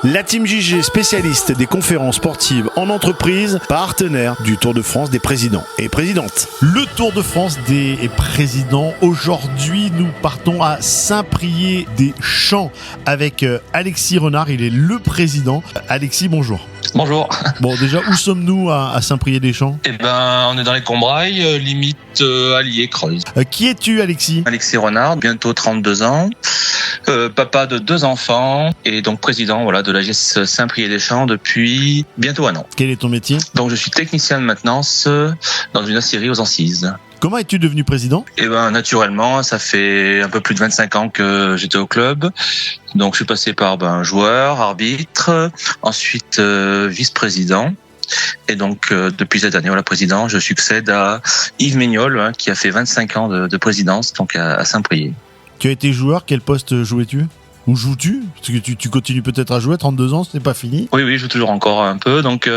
La Team JG, spécialiste des conférences sportives en entreprise, partenaire du Tour de France des présidents et présidentes. Le Tour de France des présidents. Aujourd'hui, nous partons à Saint-Priest-des-Champs avec Alexis Renard. Il est le président. Alexis, bonjour. Bonjour. Bon, déjà, où sommes-nous à Saint-Priest-des-Champs ? On est dans les Combrailles, limite Allier, Creuse. Qui es-tu, Alexis ? Alexis Renard, bientôt 32 ans, papa de 2 enfants et donc président de l'AGS Saint-Priest-des-Champs depuis bientôt 1 an. Quel est ton métier ? Donc je suis technicien de maintenance dans une aciérie aux Ancises. Comment es-tu devenu président ? Naturellement, ça fait un peu plus de 25 ans que j'étais au club. Donc je suis passé par joueur, arbitre, ensuite vice-président. Et donc depuis cette année, président, je succède à Yves Mégnol, qui a fait 25 ans de présidence donc à Saint-Priest. Tu as été joueur, quel poste jouais-tu ? Où joues-tu ? Parce que tu continues peut-être à jouer, 32 ans, c'est pas fini. Oui, je joue toujours encore un peu, donc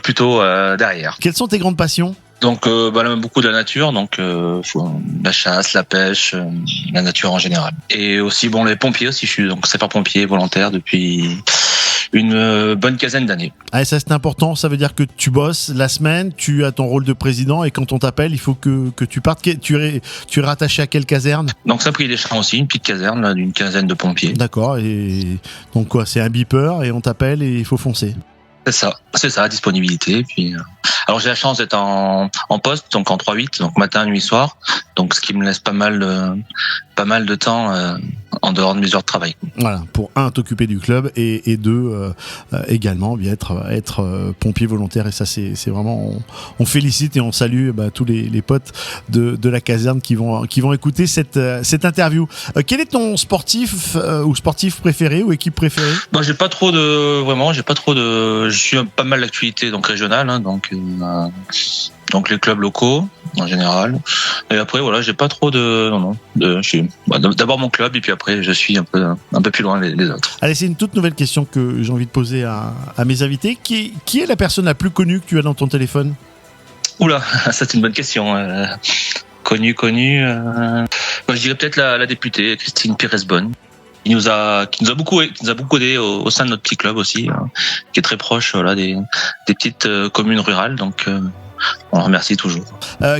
plutôt derrière. Quelles sont tes grandes passions ? Donc beaucoup de la nature, donc la chasse, la pêche, la nature en général. Et aussi les pompiers aussi, je suis donc sapeur-pompier volontaire depuis une bonne quinzaine d'années. Ah, et ça c'est important, ça veut dire que tu bosses la semaine, tu as ton rôle de président et quand on t'appelle, il faut que tu partes. Tu es rattaché à quelle caserne ? Donc Saint-Priest-des-Champs aussi, une petite caserne d'une quinzaine de pompiers. D'accord, et donc quoi, c'est un beeper et on t'appelle et il faut foncer. C'est ça, disponibilité. Puis, alors j'ai la chance d'être en poste, donc en 3-8, donc matin, nuit, soir, donc ce qui me laisse pas mal de temps en dehors de mes heures de travail. Voilà, pour t'occuper du club et deux, également être pompier volontaire. Et ça, c'est vraiment, on félicite et on salue tous les potes de la caserne qui vont écouter cette interview. Quel est ton sportif ou sportif préféré ou équipe préférée ? J'ai pas trop de, je suis pas mal d'actualités donc régionales, donc les clubs locaux en général. Et après j'ai pas trop d'abord mon club et puis après je suis un peu plus loin les autres. Allez, c'est une toute nouvelle question que j'ai envie de poser à mes invités. Qui est la personne la plus connue que tu as dans ton téléphone ? Oula, ça c'est une bonne question. Connue. Je dirais peut-être la députée Christine Pires-Bonne. Qui nous a beaucoup aidé au sein de notre petit club aussi, qui est très proche des petites communes rurales. Donc on remercie toujours.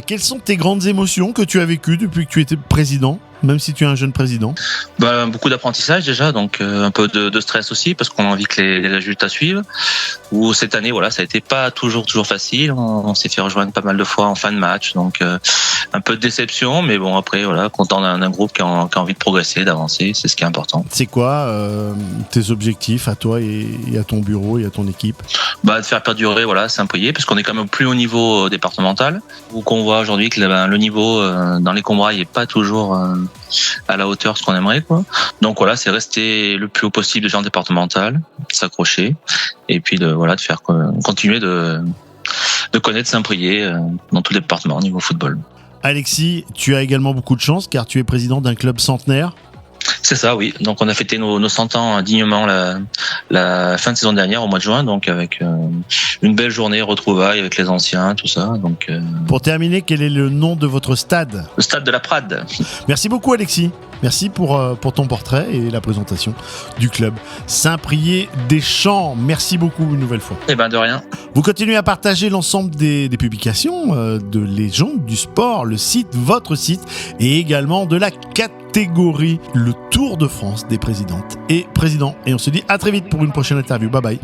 Quelles sont tes grandes émotions que tu as vécues depuis que tu étais président, même si tu es un jeune président ? Beaucoup d'apprentissage déjà, donc un peu de stress aussi parce qu'on a envie que les résultats suivent. Ou cette année, ça a été pas toujours facile. On s'est fait rejoindre pas mal de fois en fin de match, donc un peu de déception, mais après content d'un groupe qui a envie de progresser, d'avancer, c'est ce qui est important. C'est quoi tes objectifs à toi et à ton bureau et à ton équipe ? De faire perdurer Saint-Priest, parce qu'on est quand même au plus haut niveau départemental, où qu'on voit aujourd'hui que le niveau dans les Combrailles est pas toujours à la hauteur de ce qu'on aimerait, quoi. Donc c'est rester le plus haut possible déjà en départemental, s'accrocher, et puis de faire continuer de connaître Saint-Priest dans tout le département au niveau football. Alexis, tu as également beaucoup de chance car tu es président d'un club centenaire. C'est ça, oui. Donc on a fêté nos 100 ans dignement la fin de saison dernière au mois de juin, donc avec une belle journée retrouvailles avec les anciens, tout ça. Donc pour terminer, quel est le nom de votre stade ? Le stade de la Prade. Merci beaucoup Alexis. Merci pour ton portrait et la présentation du club Saint-Priest-des-Champs. Merci beaucoup une nouvelle fois. De rien. Vous continuez à partager l'ensemble des publications de légendes du sport, le site, votre site, et également de la catégorie le Tour de France des présidentes et présidents. Et on se dit à très vite pour une prochaine interview. Bye bye.